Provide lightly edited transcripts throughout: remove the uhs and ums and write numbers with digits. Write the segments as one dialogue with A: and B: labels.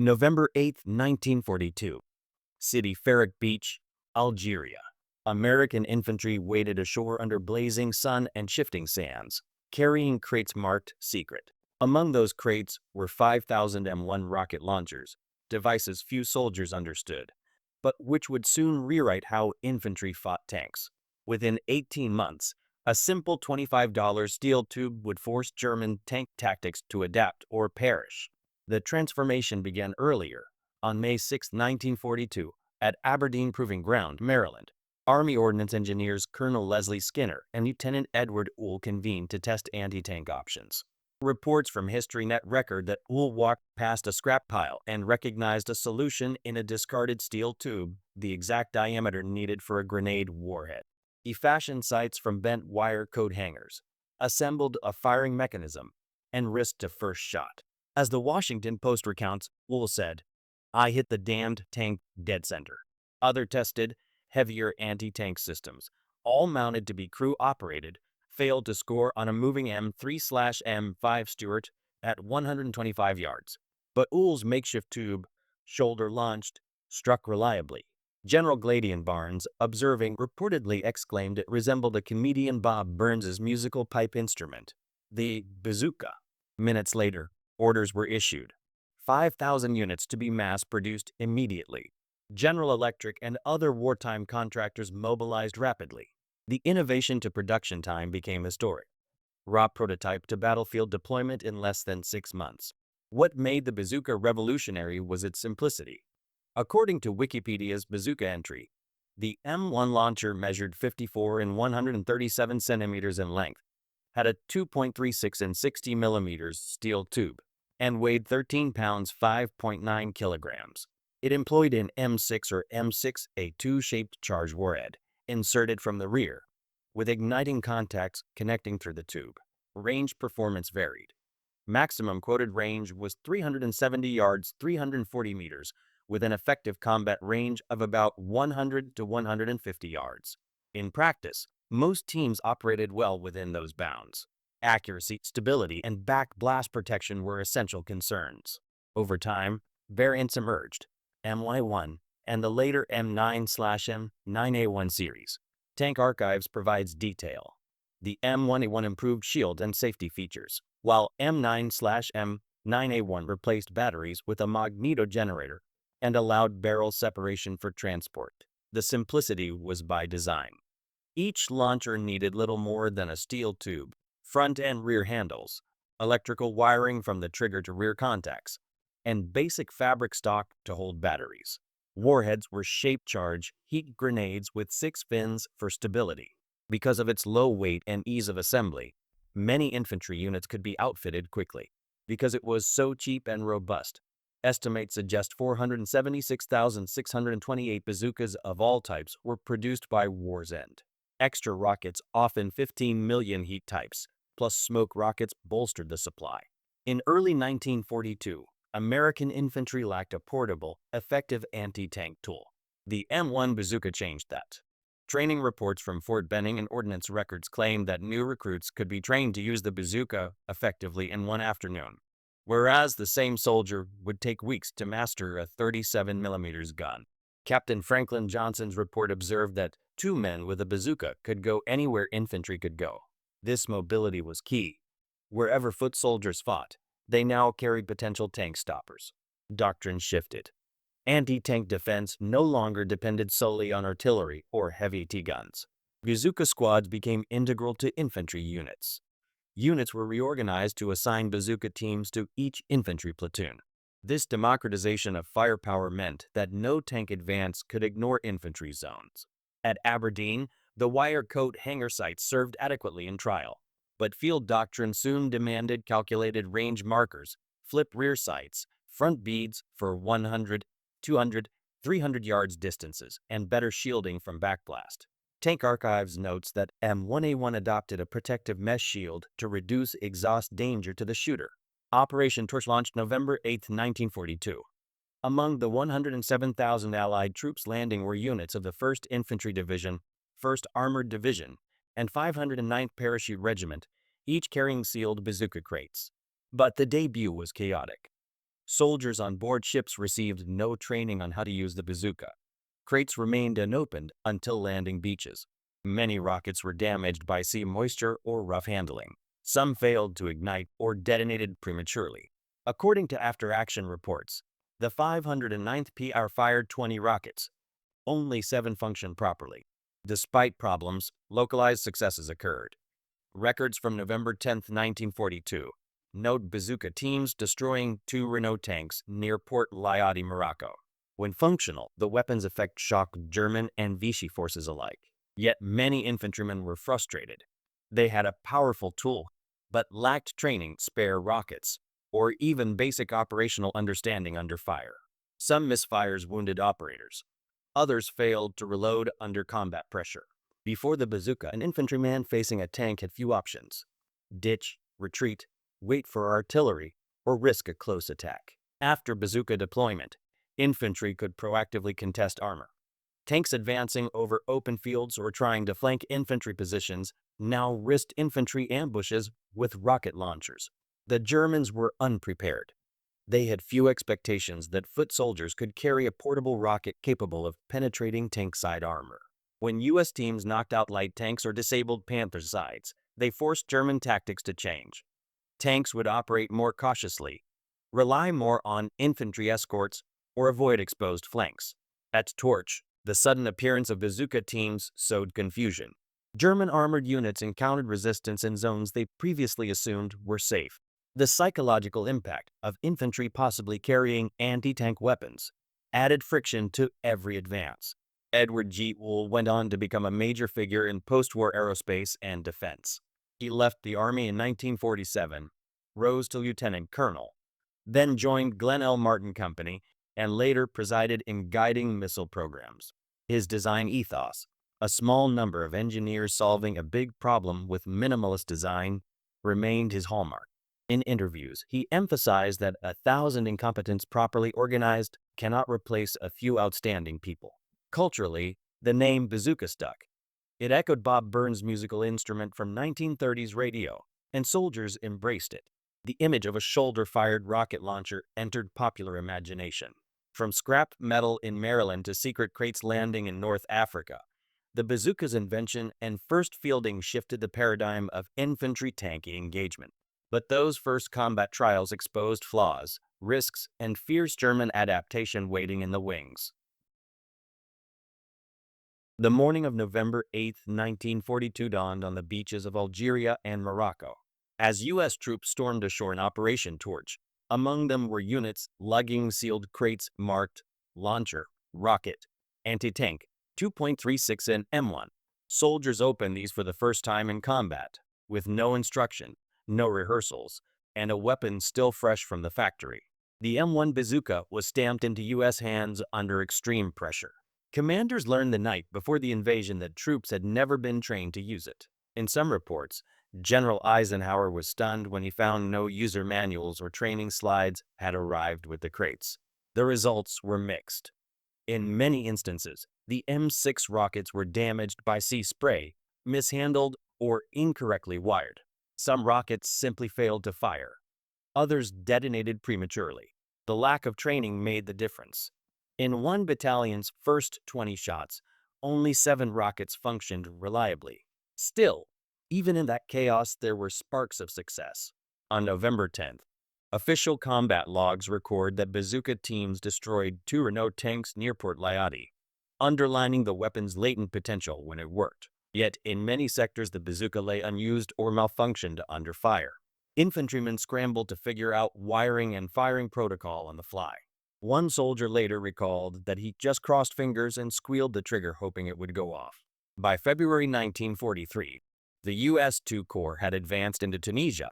A: November 8, 1942. City Farak Beach, Algeria. American infantry waded ashore under blazing sun and shifting sands, carrying crates marked "Secret." Among those crates were 5,000 M1 rocket launchers, devices few soldiers understood, but which would soon rewrite how infantry fought tanks. Within 18 months, a simple $25 steel tube would force German tank tactics to adapt or perish. The transformation began earlier, on May 6, 1942, at Aberdeen Proving Ground, Maryland. Army Ordnance Engineers Colonel Leslie Skinner and Lieutenant Edward Uhl convened to test anti-tank options. Reports from HistoryNet record that Uhl walked past a scrap pile and recognized a solution in a discarded steel tube, the exact diameter needed for a grenade warhead. He fashioned sights from bent wire coat hangers, assembled a firing mechanism, and risked a first shot. As the Washington Post recounts, Uhl said, "I hit the damned tank dead center." Other tested, heavier anti-tank systems, all mounted to be crew-operated, failed to score on a moving M3/M5 Stuart at 125 yards. But Uhl's makeshift tube, shoulder-launched, struck reliably. General Gladian Barnes, observing, reportedly exclaimed it resembled a comedian Bob Burns's musical pipe instrument, the bazooka. Minutes later, orders were issued. 5,000 units to be mass-produced immediately. General Electric and other wartime contractors mobilized rapidly. The innovation to production time became historic. Raw prototype to battlefield deployment in less than 6 months. What made the bazooka revolutionary was its simplicity. According to Wikipedia's bazooka entry, the M1 launcher measured 54 and 137 centimeters in length, had a 2.36 and 60 millimeters steel tube, and weighed 13 pounds 5.9 kilograms. It employed an M6 or M6A2 shaped charge warhead, inserted from the rear, with igniting contacts connecting through the tube. Range performance varied. Maximum quoted range was 370 yards, 340 meters, with an effective combat range of about 100 to 150 yards. In practice, most teams operated well within those bounds. Accuracy, stability, and back blast protection were essential concerns. Over time, variants emerged, MY1 and the later M9/M9A1 series. Tank Archives provides detail. The M1A1 improved shield and safety features, while M9/M9A1 replaced batteries with a magneto generator and allowed barrel separation for transport. The simplicity was by design. Each launcher needed little more than a steel tube, front and rear handles, electrical wiring from the trigger to rear contacts, and basic fabric stock to hold batteries. Warheads were shape charge heat grenades with 6 fins for stability. Because of its low weight and ease of assembly, many infantry units could be outfitted quickly. Because it was so cheap and robust, estimates suggest 476,628 bazookas of all types were produced by war's end. Extra rockets, often 15 million heat types, plus smoke rockets bolstered the supply. In early 1942, American infantry lacked a portable, effective anti-tank tool. The M1 bazooka changed that. Training reports from Fort Benning and ordnance records claim that new recruits could be trained to use the bazooka effectively in one afternoon, whereas the same soldier would take weeks to master a 37mm gun. Captain Franklin Johnson's report observed that 2 men with a bazooka could go anywhere infantry could go. This mobility was key. Wherever foot soldiers fought, they now carried potential tank stoppers. Doctrine shifted. Anti-tank defense no longer depended solely on artillery or heavy T-guns. Bazooka squads became integral to infantry units. Units were reorganized to assign bazooka teams to each infantry platoon. This democratization of firepower meant that no tank advance could ignore infantry zones. At Aberdeen, the wire coat hanger sights served adequately in trial, but field doctrine soon demanded calculated range markers, flip rear sights, front beads for 100, 200, 300 yards distances, and better shielding from backblast. Tank Archives notes that M1A1 adopted a protective mesh shield to reduce exhaust danger to the shooter. Operation Torch launched November 8, 1942. Among the 107,000 Allied troops landing were units of the 1st Infantry Division, 1st Armored Division, and 509th Parachute Regiment, each carrying sealed bazooka crates. But the debut was chaotic. Soldiers on board ships received no training on how to use the bazooka. Crates remained unopened until landing beaches. Many rockets were damaged by sea moisture or rough handling. Some failed to ignite or detonated prematurely. According to after-action reports, the 509th PR fired 20 rockets. Only 7 functioned properly. Despite problems, localized successes occurred. Records from November 10, 1942, note bazooka teams destroying 2 Renault tanks near Port Laiati, Morocco. When functional, the weapons effect shocked German and Vichy forces alike. Yet many infantrymen were frustrated. They had a powerful tool, but lacked training, spare rockets, or even basic operational understanding under fire. Some misfires wounded operators. Others failed to reload under combat pressure. Before the bazooka, an infantryman facing a tank had few options: ditch, retreat, wait for artillery, or risk a close attack. After bazooka deployment, infantry could proactively contest armor. Tanks advancing over open fields or trying to flank infantry positions now risked infantry ambushes with rocket launchers. The Germans were unprepared. They had few expectations that foot soldiers could carry a portable rocket capable of penetrating tank side armor. When U.S. teams knocked out light tanks or disabled Panzer sides, they forced German tactics to change. Tanks would operate more cautiously, rely more on infantry escorts, or avoid exposed flanks. At Torch, the sudden appearance of bazooka teams sowed confusion. German armored units encountered resistance in zones they previously assumed were safe. The psychological impact of infantry possibly carrying anti-tank weapons added friction to every advance. Edward G. Wool went on to become a major figure in post-war aerospace and defense. He left the Army in 1947, rose to lieutenant colonel, then joined Glenn L. Martin Company, and later presided in guiding missile programs. His design ethos, a small number of engineers solving a big problem with minimalist design, remained his hallmark. In interviews, he emphasized that 1,000 incompetents properly organized cannot replace a few outstanding people. Culturally, the name bazooka stuck. It echoed Bob Burns' musical instrument from 1930s radio, and soldiers embraced it. The image of a shoulder-fired rocket launcher entered popular imagination. From scrap metal in Maryland to secret crates landing in North Africa, the bazooka's invention and first fielding shifted the paradigm of infantry tanky engagement. But those first combat trials exposed flaws, risks, and fierce German adaptation waiting in the wings. The morning of November 8, 1942 dawned on the beaches of Algeria and Morocco, as U.S. troops stormed ashore in Operation Torch. Among them were units lugging sealed crates marked launcher, rocket, anti-tank, 2.36 and M1. Soldiers opened these for the first time in combat, with no instruction, no rehearsals, and a weapon still fresh from the factory. The M1 bazooka was stamped into U.S. hands under extreme pressure. Commanders learned the night before the invasion that troops had never been trained to use it. In some reports, General Eisenhower was stunned when he found no user manuals or training slides had arrived with the crates. The results were mixed. In many instances, the M6 rockets were damaged by sea spray, mishandled, or incorrectly wired. Some rockets simply failed to fire. Others detonated prematurely. The lack of training made the difference. In one battalion's first 20 shots, only 7 rockets functioned reliably. Still, even in that chaos, there were sparks of success. On November 10th, official combat logs record that bazooka teams destroyed 2 Renault tanks near Port Laiati, underlining the weapon's latent potential when it worked. Yet, in many sectors, the bazooka lay unused or malfunctioned under fire. Infantrymen scrambled to figure out wiring and firing protocol on the fly. One soldier later recalled that he just crossed fingers and squealed the trigger hoping it would go off. By February 1943, the U.S. II Corps had advanced into Tunisia,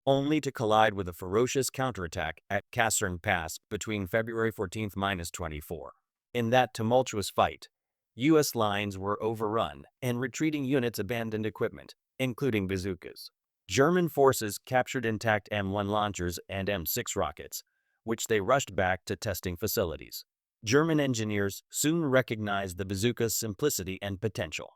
A: only to collide with a ferocious counterattack at Kasserine Pass between February 14-24. In that tumultuous fight, U.S. lines were overrun and retreating units abandoned equipment, including bazookas. German forces captured intact M1 launchers and M6 rockets, which they rushed back to testing facilities. German engineers soon recognized the bazooka's simplicity and potential.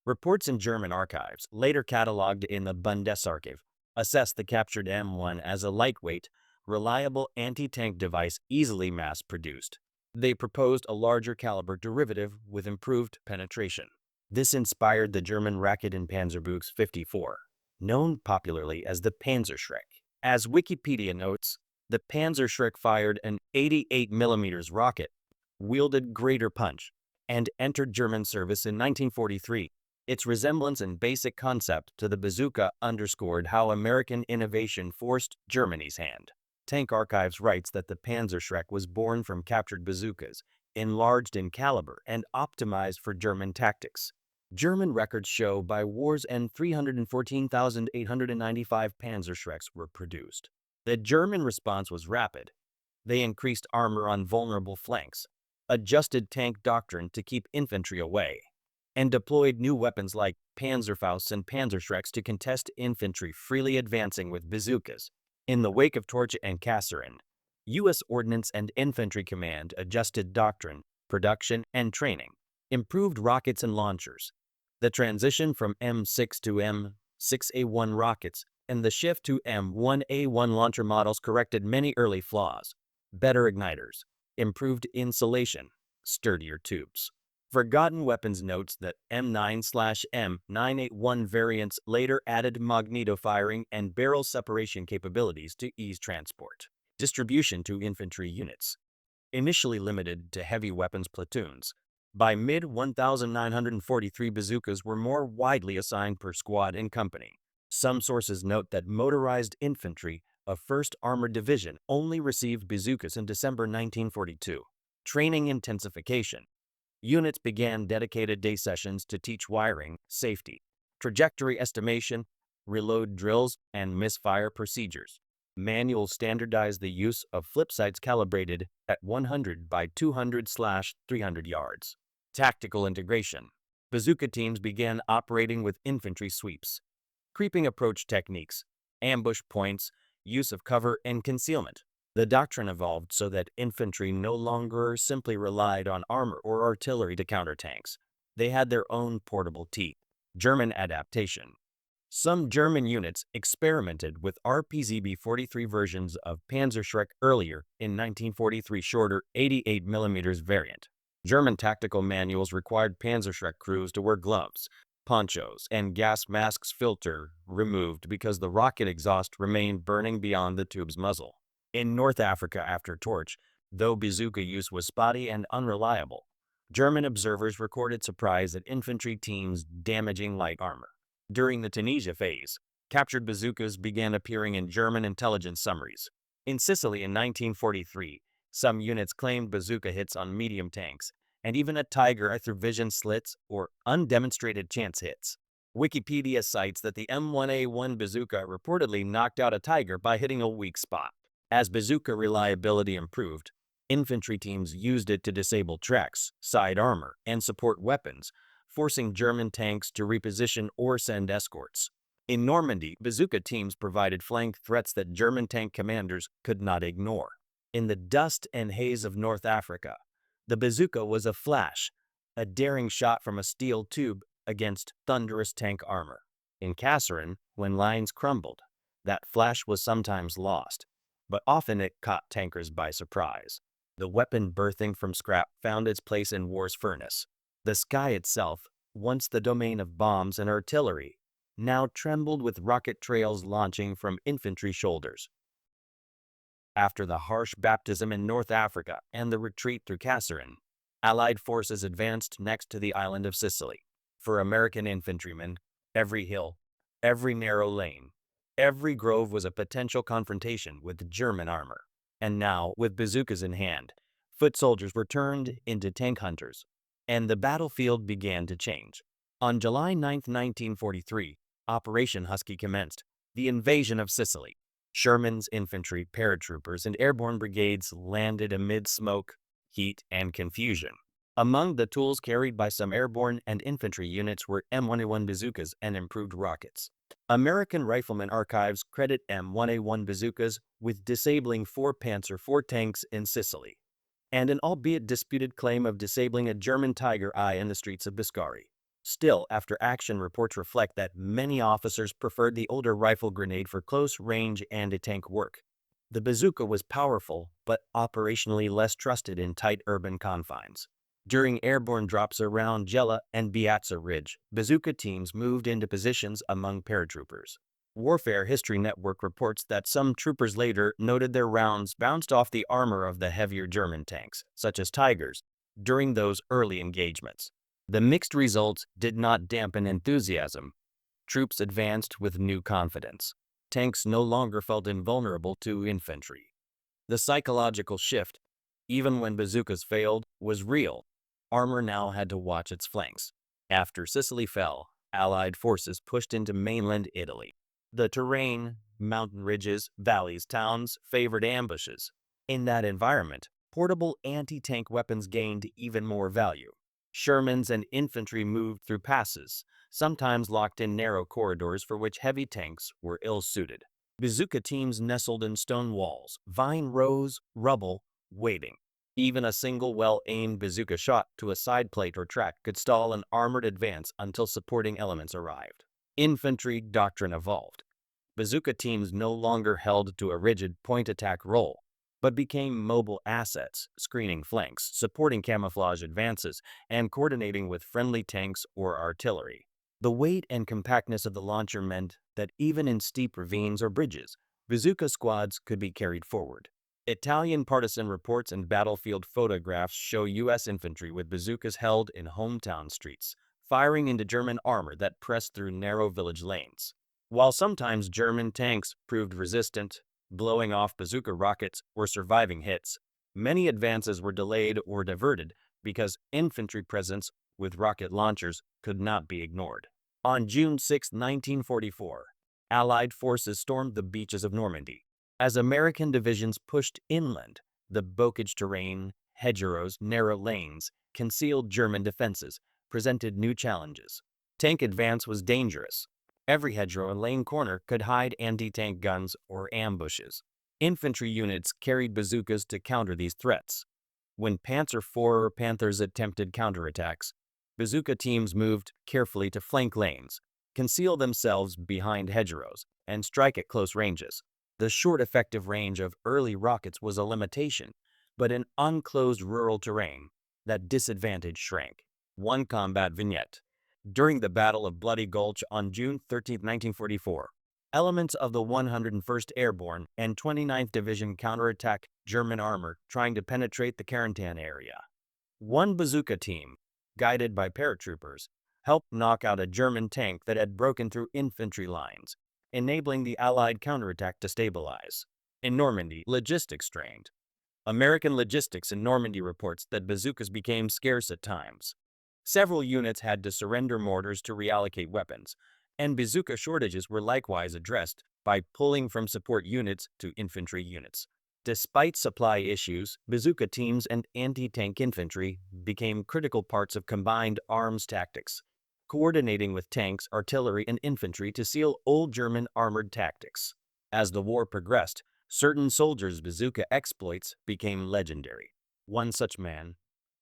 A: Reports in German archives, later cataloged in the Bundesarchiv, assessed the captured M1 as a lightweight, reliable anti-tank device easily mass-produced. They proposed a larger caliber derivative with improved penetration. This inspired the German Raketen Panzerbuchs 54, known popularly as the Panzerschreck. As Wikipedia notes, the Panzerschreck fired an 88mm rocket, wielded greater punch, and entered German service in 1943. Its resemblance and basic concept to the bazooka underscored how American innovation forced Germany's hand. Tank Archives writes that the Panzerschreck was born from captured bazookas, enlarged in caliber and optimized for German tactics. German records show by war's end 314,895 Panzerschrecks were produced. The German response was rapid. They increased armor on vulnerable flanks, adjusted tank doctrine to keep infantry away, and deployed new weapons like Panzerfausts and Panzerschrecks to contest infantry freely advancing with bazookas. In the wake of Torch and Kasserine, U.S. Ordnance and Infantry Command adjusted doctrine, production, and training, improved rockets and launchers. The transition from M6 to M6A1 rockets and the shift to M1A1 launcher models corrected many early flaws. Better igniters, improved insulation, sturdier tubes. Forgotten Weapons notes that M9/M981 variants later added magneto firing and barrel separation capabilities to ease transport. Distribution to infantry units. Initially limited to heavy weapons platoons, by mid-1943 bazookas were more widely assigned per squad and company. Some sources note that motorized infantry of 1st Armored Division only received bazookas in December 1942. Training intensification. Units began dedicated day sessions to teach wiring, safety, trajectory estimation, reload drills, and misfire procedures. Manuals standardized the use of flip sights calibrated at 100 by 200/300 yards. Tactical integration. Bazooka teams began operating with infantry sweeps, creeping approach techniques, ambush points, use of cover, and concealment. The doctrine evolved so that infantry no longer simply relied on armor or artillery to counter tanks. They had their own portable teeth. German adaptation. Some German units experimented with RPZB-43 versions of Panzerschreck earlier in 1943 shorter 88mm variant. German tactical manuals required Panzerschreck crews to wear gloves, ponchos, and gas masks filter removed because the rocket exhaust remained burning beyond the tube's muzzle. In North Africa after Torch, though bazooka use was spotty and unreliable, German observers recorded surprise at infantry teams damaging light armor. During the Tunisia phase, captured bazookas began appearing in German intelligence summaries. In Sicily in 1943, some units claimed bazooka hits on medium tanks, and even a Tiger through vision slits or undemonstrated chance hits. Wikipedia cites that the M1A1 bazooka reportedly knocked out a Tiger by hitting a weak spot. As bazooka reliability improved, infantry teams used it to disable tracks, side armor, and support weapons, forcing German tanks to reposition or send escorts. In Normandy, bazooka teams provided flank threats that German tank commanders could not ignore. In the dust and haze of North Africa, the bazooka was a flash, a daring shot from a steel tube against thunderous tank armor. In Kasserine, when lines crumbled, that flash was sometimes lost, but often it caught tankers by surprise. The weapon birthing from scrap found its place in war's furnace. The sky itself, once the domain of bombs and artillery, now trembled with rocket trails launching from infantry shoulders. After the harsh baptism in North Africa and the retreat through Kasserine, Allied forces advanced next to the island of Sicily. For American infantrymen, every hill, every narrow lane, every grove was a potential confrontation with German armor. And now, with bazookas in hand, foot soldiers were turned into tank hunters, and the battlefield began to change. On July 9, 1943, Operation Husky commenced, the invasion of Sicily. Sherman's infantry, paratroopers, and airborne brigades landed amid smoke, heat, and confusion. Among the tools carried by some airborne and infantry units were M1A1 bazookas and improved rockets. American Rifleman Archives credit M1A1 bazookas with disabling 4 Panzer IV tanks in Sicily, and an albeit disputed claim of disabling a German Tiger I in the streets of Biscari. Still, after-action reports reflect that many officers preferred the older rifle grenade for close range anti-tank work. The bazooka was powerful, but operationally less trusted in tight urban confines. During airborne drops around Gela and Piazza Ridge, bazooka teams moved into positions among paratroopers. Warfare History Network reports that some troopers later noted their rounds bounced off the armor of the heavier German tanks, such as Tigers, during those early engagements. The mixed results did not dampen enthusiasm. Troops advanced with new confidence. Tanks no longer felt invulnerable to infantry. The psychological shift, even when bazookas failed, was real. Armor now had to watch its flanks. After Sicily fell, Allied forces pushed into mainland Italy. The terrain, mountain ridges, valleys, towns, favored ambushes. In that environment, portable anti-tank weapons gained even more value. Shermans and infantry moved through passes, sometimes locked in narrow corridors for which heavy tanks were ill-suited. Bazooka teams nestled in stone walls, vine rows, rubble, waiting. Even a single well-aimed bazooka shot to a side plate or track could stall an armored advance until supporting elements arrived. Infantry doctrine evolved. Bazooka teams no longer held to a rigid point-attack role, but became mobile assets, screening flanks, supporting camouflage advances, and coordinating with friendly tanks or artillery. The weight and compactness of the launcher meant that even in steep ravines or bridges, bazooka squads could be carried forward. Italian partisan reports and battlefield photographs show U.S. infantry with bazookas held in hometown streets, firing into German armor that pressed through narrow village lanes. While sometimes German tanks proved resistant, blowing off bazooka rockets or surviving hits, many advances were delayed or diverted because infantry presence with rocket launchers could not be ignored. On June 6, 1944, Allied forces stormed the beaches of Normandy. As American divisions pushed inland, the bocage terrain, hedgerows, narrow lanes, concealed German defenses presented new challenges. Tank advance was dangerous. Every hedgerow and lane corner could hide anti-tank guns or ambushes. Infantry units carried bazookas to counter these threats. When Panzer IV or Panthers attempted counterattacks, bazooka teams moved carefully to flank lanes, conceal themselves behind hedgerows, and strike at close ranges. The short effective range of early rockets was a limitation, but in unclosed rural terrain, that disadvantage shrank. One combat vignette. During the Battle of Bloody Gulch on June 13, 1944, elements of the 101st Airborne and 29th Division counterattacked German armor trying to penetrate the Carentan area. One bazooka team, guided by paratroopers, helped knock out a German tank that had broken through infantry lines, enabling the Allied counterattack to stabilize. In Normandy, logistics strained. American logistics in Normandy reports that bazookas became scarce at times. Several units had to surrender mortars to reallocate weapons, and bazooka shortages were likewise addressed by pulling from support units to infantry units. Despite supply issues, bazooka teams and anti-tank infantry became critical parts of combined arms tactics, coordinating with tanks, artillery, and infantry to seal old German armored tactics. As the war progressed, certain soldiers' bazooka exploits became legendary. One such man,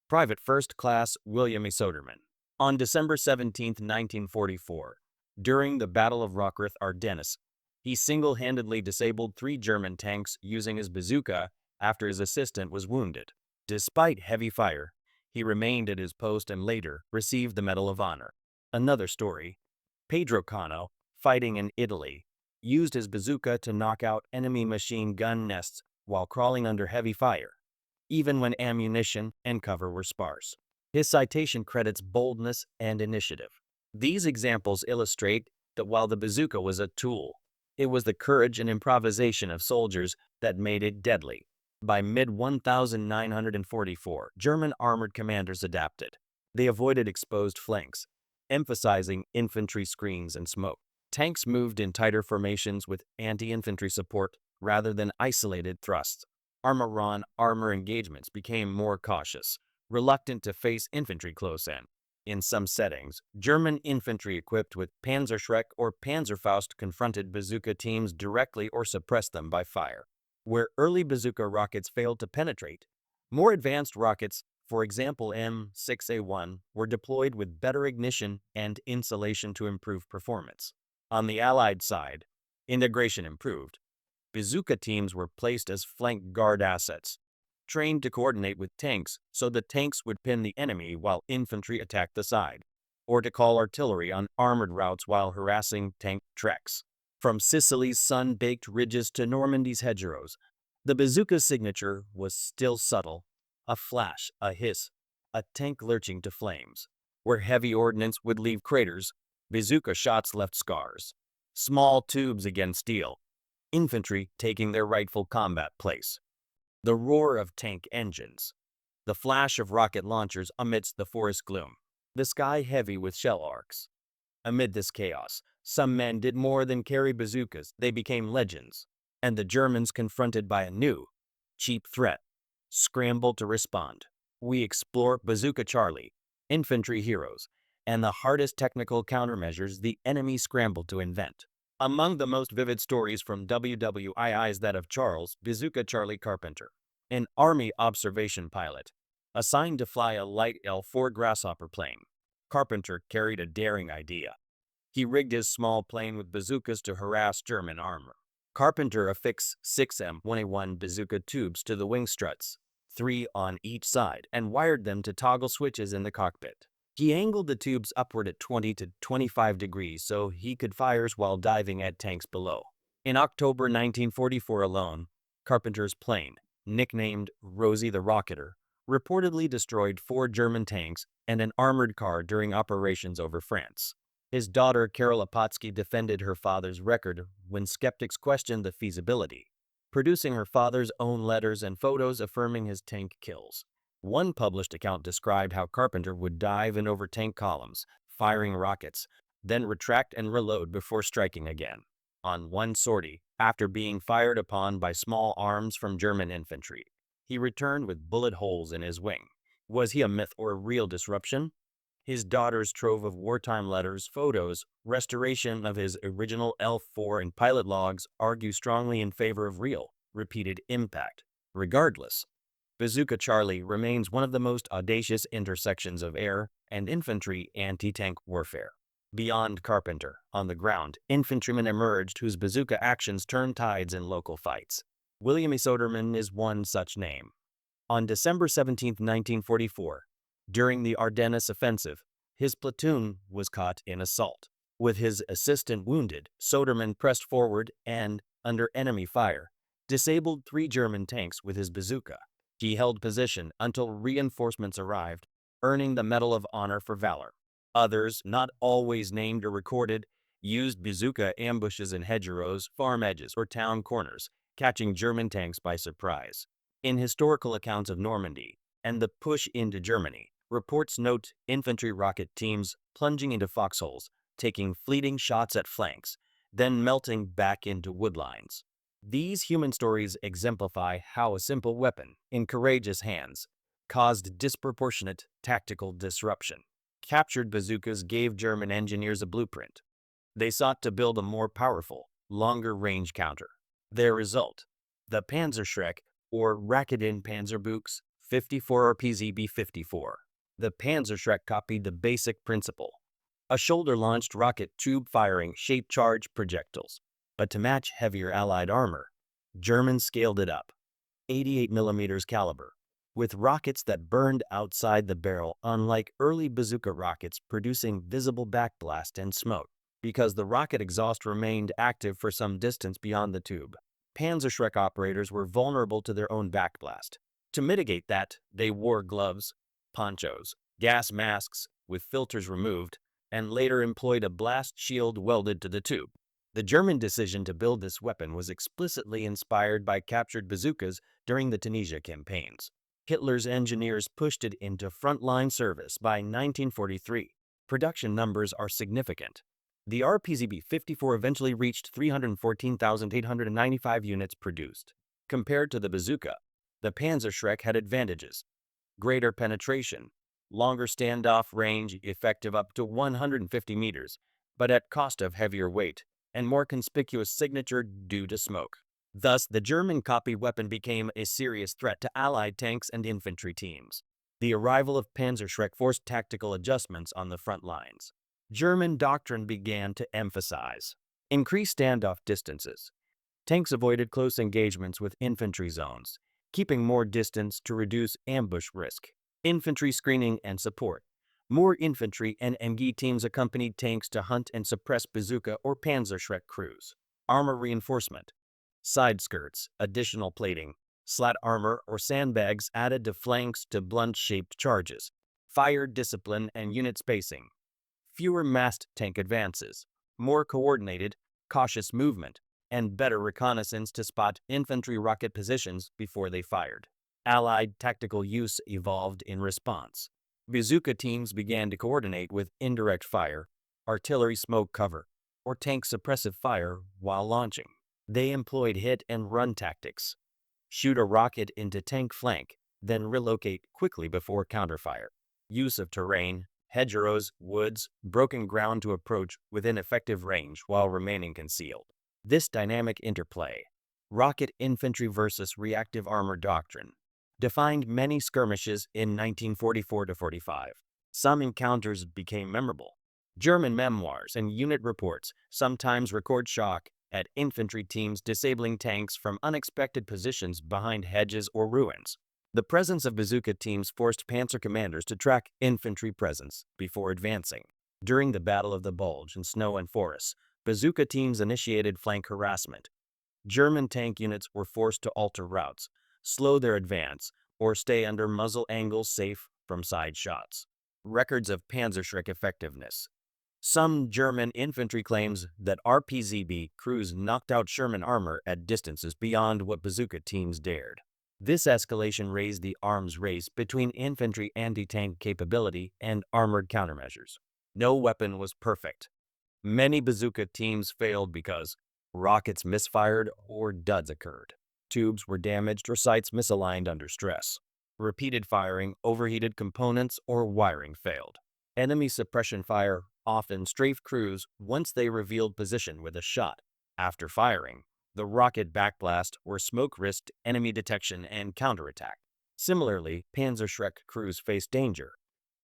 A: Private First Class William A. Soderman. On December 17, 1944, during the Battle of Rockruth-Ardennes, he single-handedly disabled 3 German tanks using his bazooka after his assistant was wounded. Despite heavy fire, he remained at his post and later received the Medal of Honor. Another story, Pedro Cano, fighting in Italy, used his bazooka to knock out enemy machine gun nests while crawling under heavy fire, even when ammunition and cover were sparse. His citation credits boldness and initiative. These examples illustrate that while the bazooka was a tool, it was the courage and improvisation of soldiers that made it deadly. By mid-1944, German armored commanders adapted. They avoided exposed flanks, emphasizing infantry screens and smoke. Tanks moved in tighter formations with anti-infantry support rather than isolated thrusts. Armor-on-armor engagements became more cautious, reluctant to face infantry close in. In some settings, German infantry equipped with Panzerschreck or Panzerfaust confronted bazooka teams directly or suppressed them by fire. Where early bazooka rockets failed to penetrate, more advanced rockets, for example M6A1, were deployed with better ignition and insulation to improve performance. On the Allied side, integration improved. bazooka teams were placed as flank guard assets, trained to coordinate with tanks so the tanks would pin the enemy while infantry attacked the side, or to call artillery on armored routes while harassing tank treks. From Sicily's sun-baked ridges to Normandy's hedgerows, the bazooka's signature was still subtle: a flash, a hiss, a tank lurching to flames. Where heavy ordnance would leave craters, bazooka shots left scars. Small tubes against steel, infantry taking their rightful combat place. The roar of tank engines, the flash of rocket launchers amidst the forest gloom, the sky heavy with shell arcs. Amid this chaos, some men did more than carry bazookas, they became legends. And the Germans, confronted by a new, cheap threat, scrambled to respond. We explore Bazooka Charlie, infantry heroes, and the hardest technical countermeasures the enemy scrambled to invent. Among the most vivid stories from WWII is that of Charles Bazooka Charlie Carpenter, an Army observation pilot, assigned to fly a light L-4 Grasshopper plane. Carpenter carried a daring idea. He rigged his small plane with bazookas to harass German armor. Carpenter affixed 6 M1A1 bazooka tubes to the wing struts, 3 on each side, and wired them to toggle switches in the cockpit. He angled the tubes upward at 20 to 25 degrees so he could fire while diving at tanks below. In October 1944 alone, Carpenter's plane, nicknamed Rosie the Rocketer, reportedly destroyed 4 German tanks and an armored car during operations over France. His daughter Carol Apotsky defended her father's record when skeptics questioned the feasibility, producing her father's own letters and photos affirming his tank kills. One published account described how Carpenter would dive in over tank columns, firing rockets, then retract and reload before striking again. On one sortie, after being fired upon by small arms from German infantry, he returned with bullet holes in his wing. Was he a myth or a real disruption? His daughter's trove of wartime letters, photos, restoration of his original L-4 and pilot logs argue strongly in favor of real, repeated impact. Regardless, Bazooka Charlie remains one of the most audacious intersections of air and infantry anti-tank warfare. Beyond Carpenter, on the ground, infantrymen emerged whose bazooka actions turned tides in local fights. William E. Soderman is one such name. On December 17, 1944, during the Ardennes offensive, his platoon was caught in assault. With his assistant wounded, Soderman pressed forward and, under enemy fire, disabled 3 German tanks with his bazooka. He held position until reinforcements arrived, earning the Medal of Honor for valor. Others, not always named or recorded, used bazooka ambushes in hedgerows, farm edges, or town corners, catching German tanks by surprise. In historical accounts of Normandy and the push into Germany, reports note infantry rocket teams plunging into foxholes, taking fleeting shots at flanks, then melting back into woodlines. These human stories exemplify how a simple weapon, in courageous hands, caused disproportionate tactical disruption. Captured bazookas gave German engineers a blueprint. They sought to build a more powerful, longer-range counter. Their result, the Panzerschreck, or Raketen Panzerbooks, 54 or PZB-54. The Panzerschreck copied the basic principle: a shoulder-launched rocket tube firing shape-charged projectiles. But to match heavier Allied armor, Germans scaled it up. 88mm caliber, with rockets that burned outside the barrel, unlike early bazooka rockets producing visible backblast and smoke. Because the rocket exhaust remained active for some distance beyond the tube, Panzerschreck operators were vulnerable to their own backblast. To mitigate that, they wore gloves, ponchos, gas masks with filters removed, and later employed a blast shield welded to the tube. The German decision to build this weapon was explicitly inspired by captured bazookas during the Tunisia campaigns. Hitler's engineers pushed it into frontline service by 1943. Production numbers are significant. The RPZB-54 eventually reached 314,895 units produced. Compared to the bazooka, the Panzerschreck had advantages: greater penetration, longer standoff range, effective up to 150 meters, but at cost of heavier weight, and more conspicuous signature due to smoke. Thus, the German copied weapon became a serious threat to Allied tanks and infantry teams. The arrival of Panzerschreck forced tactical adjustments on the front lines. German doctrine began to emphasize increased standoff distances, Tanks avoided close engagements with infantry zones, keeping more distance to reduce ambush risk. Infantry screening and support. More infantry and MG teams accompanied tanks to hunt and suppress bazooka or Panzerschreck crews. Armor reinforcement. Side skirts, additional plating, slat armor or sandbags added to flanks to blunt-shaped charges. Fire discipline and unit spacing. Fewer massed tank advances. More coordinated, cautious movement, and better reconnaissance to spot infantry rocket positions before they fired. Allied tactical use evolved in response. Bazooka teams began to coordinate with indirect fire, artillery smoke cover, or tank suppressive fire while launching. They employed hit-and-run tactics. Shoot a rocket into tank flank, then relocate quickly before counterfire. Use of terrain, hedgerows, woods, broken ground to approach within effective range while remaining concealed. This dynamic interplay, rocket infantry versus reactive armor doctrine, defined many skirmishes in 1944-45. Some encounters became memorable. German memoirs and unit reports sometimes record shock at infantry teams disabling tanks from unexpected positions behind hedges or ruins. The presence of bazooka teams forced Panzer commanders to track infantry presence before advancing. During the Battle of the Bulge in snow and forests, bazooka teams initiated flank harassment. German tank units were forced to alter routes, slow their advance, or stay under muzzle angles safe from side shots. Records of Panzerschreck effectiveness. Some German infantry claims that RPZB crews knocked out Sherman armor at distances beyond what bazooka teams dared. This escalation raised the arms race between infantry anti-tank capability and armored countermeasures. No weapon was perfect. Many bazooka teams failed because rockets misfired or duds occurred. Tubes were damaged or sights misaligned under stress. Repeated firing, overheated components, or wiring failed. Enemy suppression fire often strafed crews once they revealed position with a shot. After firing, the rocket backblast or smoke risked enemy detection and counterattack. Similarly, Panzerschreck crews faced danger.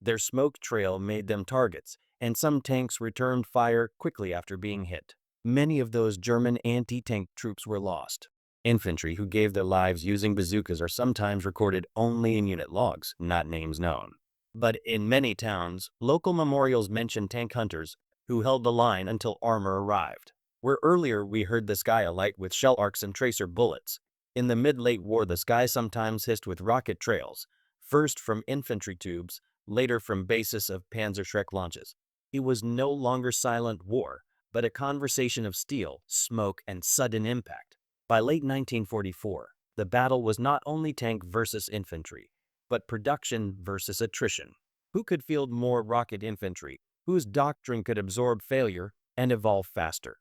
A: Their smoke trail made them targets, and some tanks returned fire quickly after being hit. Many of those German anti-tank troops were lost. Infantry who gave their lives using bazookas are sometimes recorded only in unit logs, not names known. But in many towns, local memorials mention tank hunters who held the line until armor arrived. Where earlier we heard the sky alight with shell arcs and tracer bullets, in the mid-late war the sky sometimes hissed with rocket trails, first from infantry tubes, later from bases of Panzerschreck launches. It was no longer silent war, but a conversation of steel, smoke, and sudden impact. By late 1944, the battle was not only tank versus infantry, but production versus attrition. Who could field more rocket infantry, whose doctrine could absorb failure and evolve faster?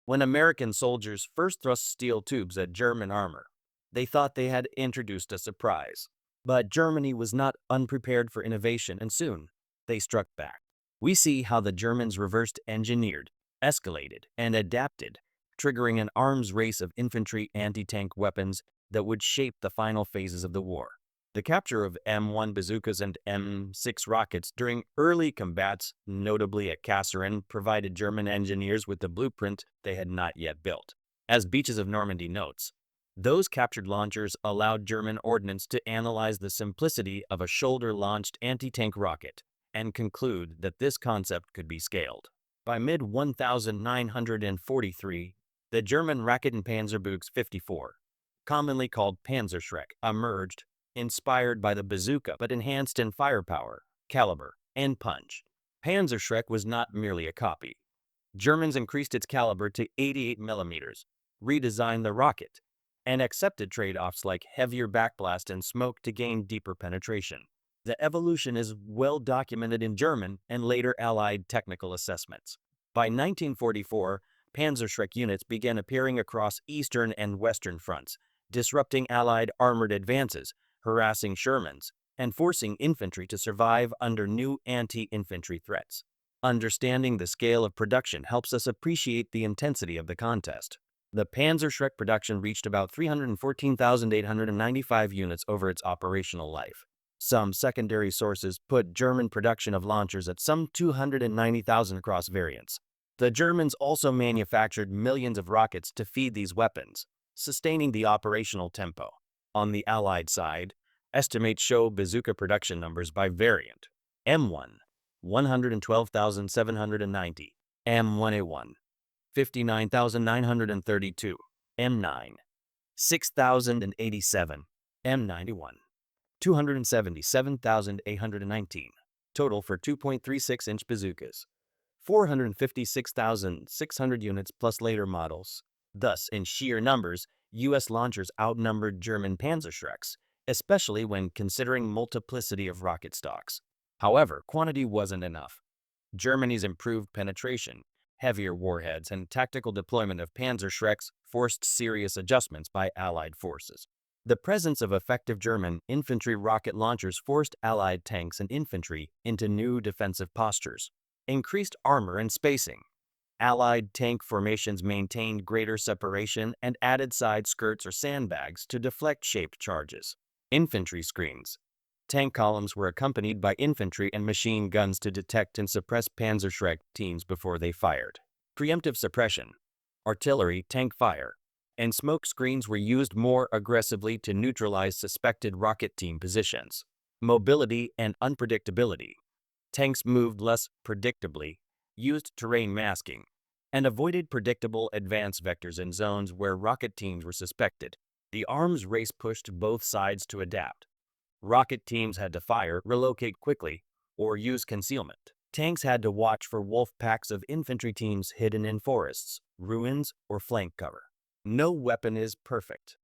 A: When American soldiers first thrust steel tubes at German armor, they thought they had introduced a surprise. But Germany was not unprepared for innovation, and soon they struck back. We see how the Germans reversed engineered, escalated, and adapted, triggering an arms race of infantry anti-tank weapons that would shape the final phases of the war. The capture of M1 bazookas and M6 rockets during early combats, notably at Kasserine, provided German engineers with the blueprint they had not yet built. As Beaches of Normandy notes, those captured launchers allowed German ordnance to analyze the simplicity of a shoulder-launched anti-tank rocket and conclude that this concept could be scaled. By mid-1943, the German Raketenpanzerbüchs 54, commonly called Panzerschreck, emerged, inspired by the bazooka but enhanced in firepower, caliber, and punch. Panzerschreck was not merely a copy. Germans increased its caliber to 88 mm, redesigned the rocket, and accepted trade-offs like heavier backblast and smoke to gain deeper penetration. The evolution is well documented in German and later Allied technical assessments. By 1944, Panzerschreck units began appearing across eastern and western fronts, disrupting Allied armored advances, harassing Shermans, and forcing infantry to survive under new anti-infantry threats. Understanding the scale of production helps us appreciate the intensity of the contest. The Panzerschreck production reached about 314,895 units over its operational life. Some secondary sources put German production of launchers at some 290,000 across variants. The Germans also manufactured millions of rockets to feed these weapons, sustaining the operational tempo. On the Allied side, estimates show bazooka production numbers by variant. M1, 112,790. M1A1, 59,932. M9, 6,087. M91, 277,819. Total for 2.36-inch bazookas. 456,600 units plus later models. Thus, in sheer numbers, U.S. launchers outnumbered German Panzerschrecks, especially when considering multiplicity of rocket stocks. However, quantity wasn't enough. Germany's improved penetration, heavier warheads, and tactical deployment of Panzerschrecks forced serious adjustments by Allied forces. The presence of effective German infantry rocket launchers forced Allied tanks and infantry into new defensive postures. Increased armor and spacing. Allied tank formations maintained greater separation and added side skirts or sandbags to deflect shaped charges. Infantry screens. Tank columns were accompanied by infantry and machine guns to detect and suppress Panzerschreck teams before they fired. Preemptive suppression. Artillery, tank fire, and smoke screens were used more aggressively to neutralize suspected rocket team positions. Mobility and unpredictability. Tanks moved less predictably, used terrain masking, and avoided predictable advance vectors in zones where rocket teams were suspected. The arms race pushed both sides to adapt. Rocket teams had to fire, relocate quickly, or use concealment. Tanks had to watch for wolf packs of infantry teams hidden in forests, ruins, or flank cover. No weapon is perfect.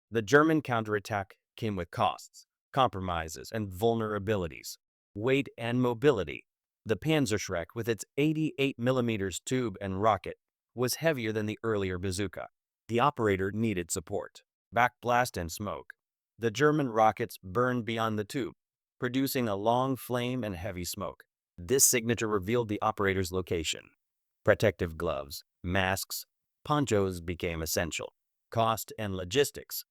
A: The German counterattack came with costs, compromises, and vulnerabilities. Weight and mobility. The Panzerschreck, with its 88mm tube and rocket, was heavier than the earlier bazooka. The operator needed support. Backblast and smoke. The German rockets burned beyond the tube, producing a long flame and heavy smoke. This signature revealed the operator's location. Protective gloves, masks, ponchos became essential. Cost and logistics.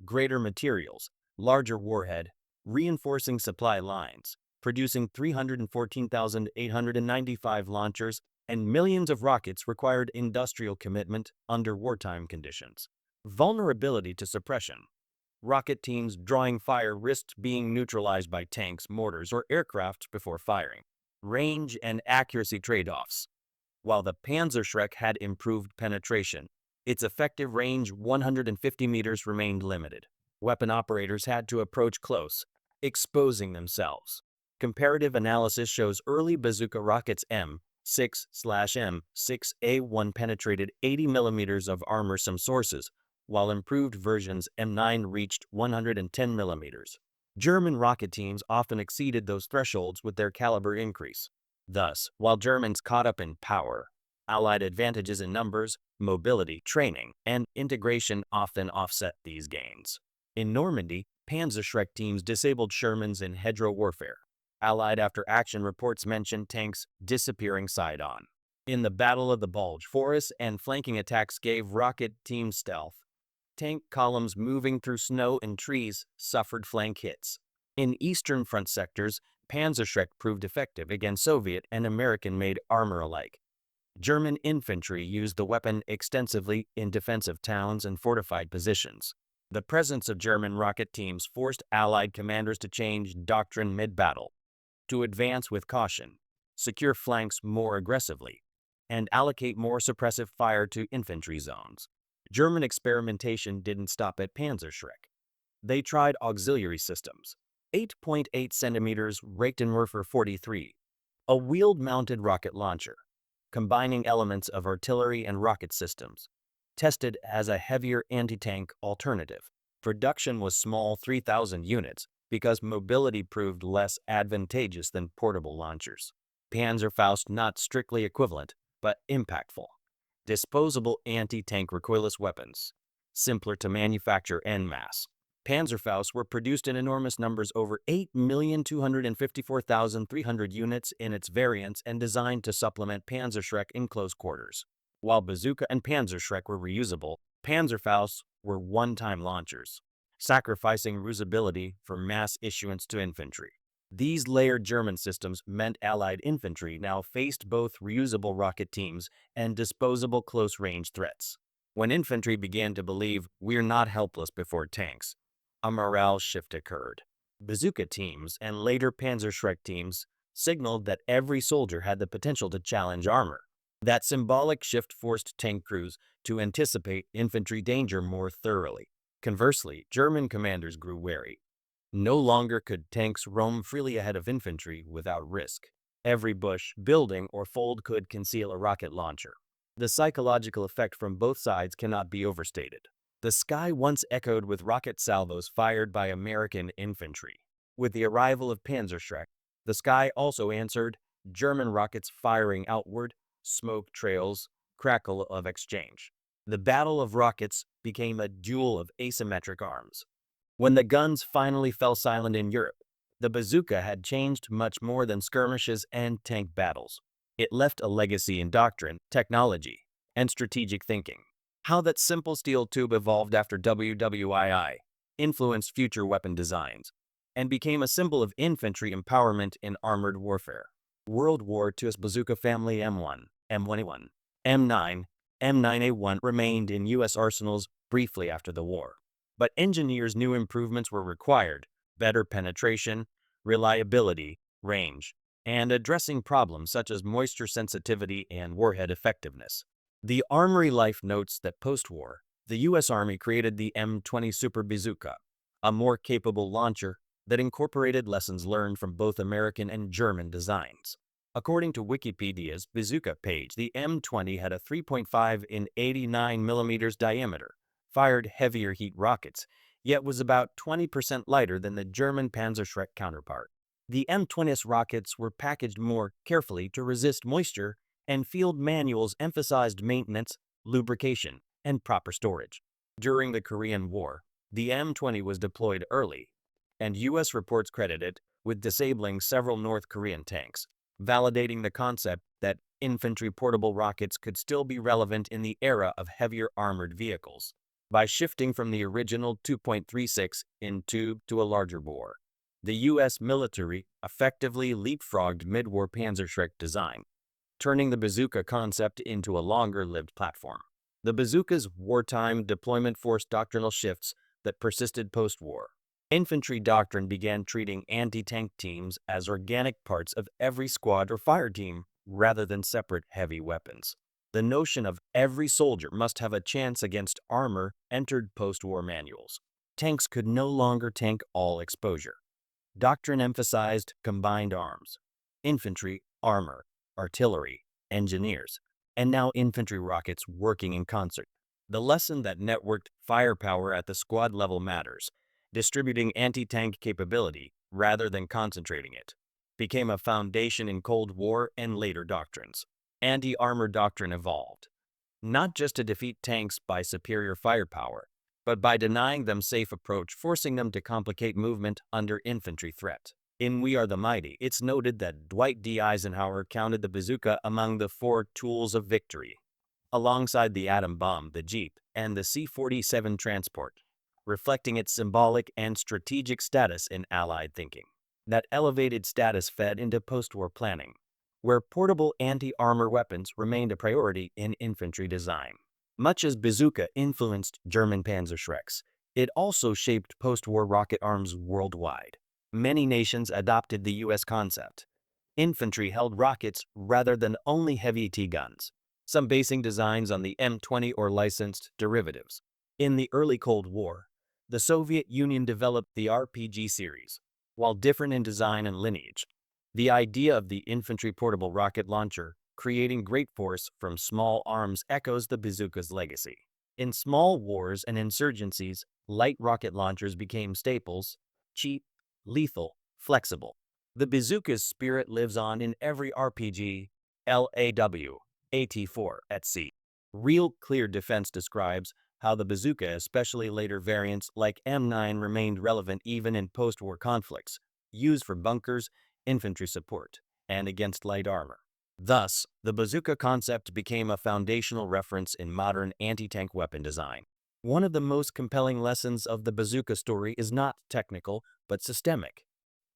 A: Greater materials, larger warhead, reinforcing supply lines, producing 314,895 launchers and millions of rockets required industrial commitment under wartime conditions. Vulnerability to suppression. Rocket teams drawing fire risked being neutralized by tanks, mortars, or aircraft before firing. Range and accuracy trade-offs. While the Panzerschreck had improved penetration, its effective range 150 meters remained limited. Weapon operators had to approach close, exposing themselves. Comparative analysis shows early bazooka rockets M6/M6A1 penetrated 80 millimeters of armor. Some sources, while improved versions M9 reached 110 millimeters. German rocket teams often exceeded those thresholds with their caliber increase. Thus, while Germans caught up in power, Allied advantages in numbers, mobility, training, and integration often offset these gains. In Normandy, Panzerschreck teams disabled Shermans in hedgerow warfare. Allied after-action reports mention tanks disappearing side-on. In the Battle of the Bulge, forests and flanking attacks gave rocket teams stealth. Tank columns moving through snow and trees suffered flank hits. In Eastern Front sectors, Panzerschreck proved effective against Soviet and American-made armor alike. German infantry used the weapon extensively in defensive towns and fortified positions. The presence of German rocket teams forced Allied commanders to change doctrine mid-battle, to advance with caution, secure flanks more aggressively, and allocate more suppressive fire to infantry zones. German experimentation didn't stop at Panzerschreck. They tried auxiliary systems. 8.8 centimeters Reichenwerfer 43, a wheeled-mounted rocket launcher, combining elements of artillery and rocket systems, tested as a heavier anti-tank alternative. Production was small, 3,000 units, because mobility proved less advantageous than portable launchers. Panzerfaust not strictly equivalent, but impactful. Disposable anti-tank recoilless weapons, simpler to manufacture en masse. Panzerfausts were produced in enormous numbers, over 8,254,300 units in its variants, and designed to supplement Panzerschreck in close quarters. While bazooka and Panzerschreck were reusable, Panzerfausts were one-time launchers, sacrificing reusability for mass issuance to infantry. These layered German systems meant Allied infantry now faced both reusable rocket teams and disposable close-range threats. When infantry began to believe we're not helpless before tanks, a morale shift occurred. Bazooka teams and later Panzerschreck teams signaled that every soldier had the potential to challenge armor. That symbolic shift forced tank crews to anticipate infantry danger more thoroughly. Conversely, German commanders grew wary. No longer could tanks roam freely ahead of infantry without risk. Every bush, building, or fold could conceal a rocket launcher. The psychological effect from both sides cannot be overstated. The sky once echoed with rocket salvos fired by American infantry. With the arrival of Panzerschreck, the sky also answered, German rockets firing outward, smoke trails, crackle of exchange. The battle of rockets became a duel of asymmetric arms. When the guns finally fell silent in Europe, the bazooka had changed much more than skirmishes and tank battles. It left a legacy in doctrine, technology, and strategic thinking. How that simple steel tube evolved after WWII influenced future weapon designs and became a symbol of infantry empowerment in armored warfare. World War II's bazooka family M1, M1A1, M9, M9A1 remained in U.S. arsenals briefly after the war. But engineers knew improvements were required: better penetration, reliability, range, and addressing problems such as moisture sensitivity and warhead effectiveness. The Armory Life notes that post-war, the U.S. Army created the M20 Super Bazooka, a more capable launcher that incorporated lessons learned from both American and German designs. According to Wikipedia's bazooka page, the M20 had a 3.5 in 89 millimeters diameter, fired heavier heat rockets, yet was about 20% lighter than the German Panzerschreck counterpart. The M20's rockets were packaged more carefully to resist moisture, and field manuals emphasized maintenance, lubrication, and proper storage. During the Korean War, the M20 was deployed early, and U.S. reports credit it with disabling several North Korean tanks, validating the concept that infantry portable rockets could still be relevant in the era of heavier armored vehicles. By shifting from the original 2.36 in tube to a larger bore, the U.S. military effectively leapfrogged mid-war Panzerschreck design, turning the bazooka concept into a longer-lived platform. The bazooka's wartime deployment forced doctrinal shifts that persisted post-war. Infantry doctrine began treating anti-tank teams as organic parts of every squad or fire team rather than separate heavy weapons. The notion of every soldier must have a chance against armor entered post-war manuals. Tanks could no longer tank all exposure. Doctrine emphasized combined arms: infantry, armor, artillery, engineers, and now infantry rockets working in concert. The lesson that networked firepower at the squad level matters, distributing anti-tank capability rather than concentrating it, became a foundation in Cold War and later doctrines. Anti-armor doctrine evolved, not just to defeat tanks by superior firepower, but by denying them safe approach, forcing them to complicate movement under infantry threat. In We Are the Mighty, it's noted that Dwight D. Eisenhower counted the bazooka among the 4 tools of victory, alongside the atom bomb, the Jeep, and the C-47 transport, reflecting its symbolic and strategic status in Allied thinking. That elevated status fed into post-war planning, where portable anti-armor weapons remained a priority in infantry design. Much as bazooka influenced German Panzerschrecks, it also shaped post-war rocket arms worldwide. Many nations adopted the U.S. concept. Infantry held rockets rather than only heavy T-guns, some basing designs on the M20 or licensed derivatives. In the early Cold War, the Soviet Union developed the RPG series. While different in design and lineage, the idea of the infantry portable rocket launcher creating great force from small arms echoes the bazooka's legacy. In small wars and insurgencies, light rocket launchers became staples: cheap, lethal, flexible. The bazooka's spirit lives on in every RPG, LAW, AT-4 at sea. Real Clear Defense describes how the bazooka, especially later variants like M9, remained relevant even in post-war conflicts, used for bunkers, infantry support, and against light armor. Thus, the bazooka concept became a foundational reference in modern anti-tank weapon design. One of the most compelling lessons of the bazooka story is not technical, but systemic.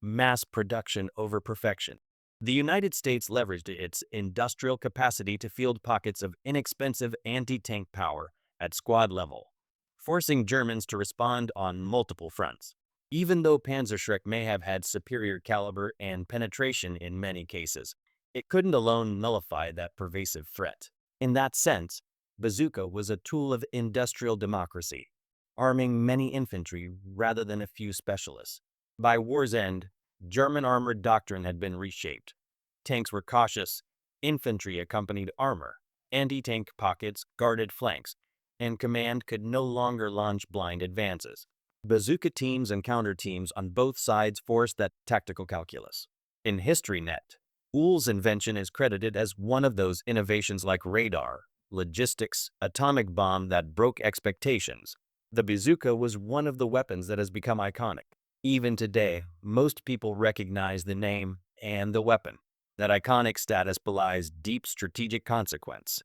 A: mass production over perfection. The United States leveraged its industrial capacity to field pockets of inexpensive anti-tank power at squad level, forcing Germans to respond on multiple fronts. Even though Panzerschreck may have had superior caliber and penetration in many cases, it couldn't alone nullify that pervasive threat. In that sense, bazooka was a tool of industrial democracy, arming many infantry rather than a few specialists. By war's end, German armored doctrine had been reshaped. Tanks were cautious, infantry accompanied armor, anti-tank pockets guarded flanks, and command could no longer launch blind advances. Bazooka teams and counter teams on both sides forced that tactical calculus. In HistoryNet, Uhl's invention is credited as one of those innovations like radar, logistics, atomic bomb that broke expectations. The bazooka was one of the weapons that has become iconic. Even today, most people recognize the name and the weapon. That iconic status belies deep strategic consequence.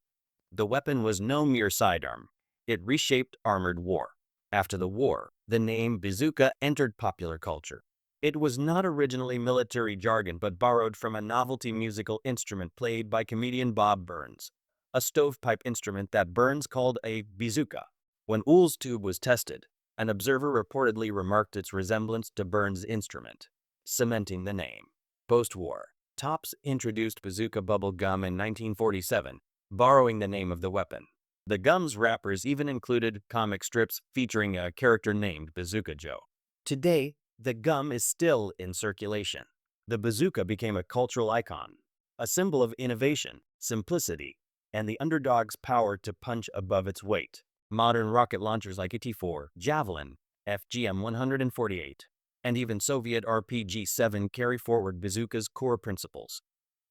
A: The weapon was no mere sidearm. It reshaped armored war. After the war, the name bazooka entered popular culture. It was not originally military jargon but borrowed from a novelty musical instrument played by comedian Bob Burns, a stovepipe instrument that Burns called a bazooka. When Uhl's tube was tested, an observer reportedly remarked its resemblance to Burns' instrument, cementing the name. Post-war, Topps introduced bazooka bubble gum in 1947, borrowing the name of the weapon. The gum's wrappers even included comic strips featuring a character named Bazooka Joe. Today, the gum is still in circulation. The bazooka became a cultural icon, a symbol of innovation, simplicity, and the underdog's power to punch above its weight. Modern rocket launchers like ET-4, Javelin, FGM-148, and even Soviet RPG-7 carry forward bazooka's core principles.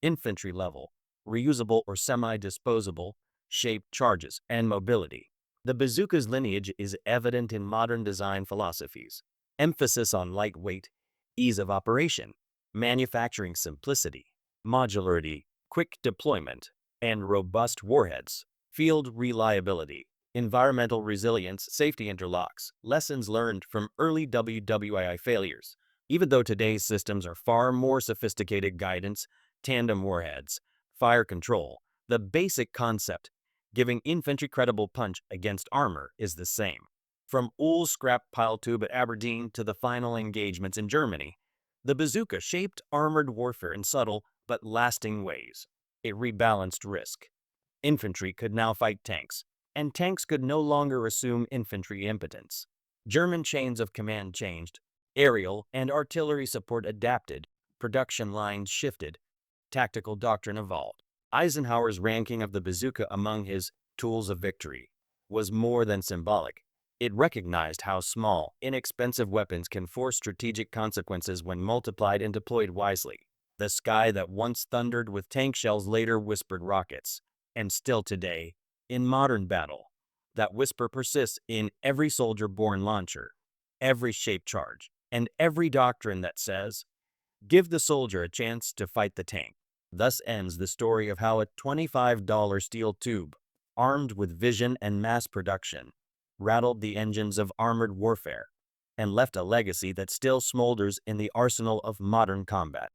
A: Infantry level, reusable or semi-disposable, shape, charges, and mobility. The bazooka's lineage is evident in modern design philosophies. Emphasis on lightweight, ease of operation, manufacturing simplicity, modularity, quick deployment, and robust warheads. Field reliability, environmental resilience, safety interlocks, lessons learned from early WWII failures. Even though today's systems are far more sophisticated, guidance, tandem warheads, fire control, the basic concept, giving infantry credible punch against armor, is the same. From Uhl's scrap pile tube at Aberdeen to the final engagements in Germany, the bazooka shaped armored warfare in subtle but lasting ways. It rebalanced risk. Infantry could now fight tanks, and tanks could no longer assume infantry impotence. German chains of command changed, aerial and artillery support adapted, production lines shifted, tactical doctrine evolved. Eisenhower's ranking of the bazooka among his tools of victory was more than symbolic. It recognized how small, inexpensive weapons can force strategic consequences when multiplied and deployed wisely. The sky that once thundered with tank shells later whispered rockets. And still today, in modern battle, that whisper persists in every soldier-born launcher, every shaped charge, and every doctrine that says, give the soldier a chance to fight the tank. Thus ends the story of how a $25 steel tube, armed with vision and mass production, rattled the engines of armored warfare and left a legacy that still smolders in the arsenal of modern combat.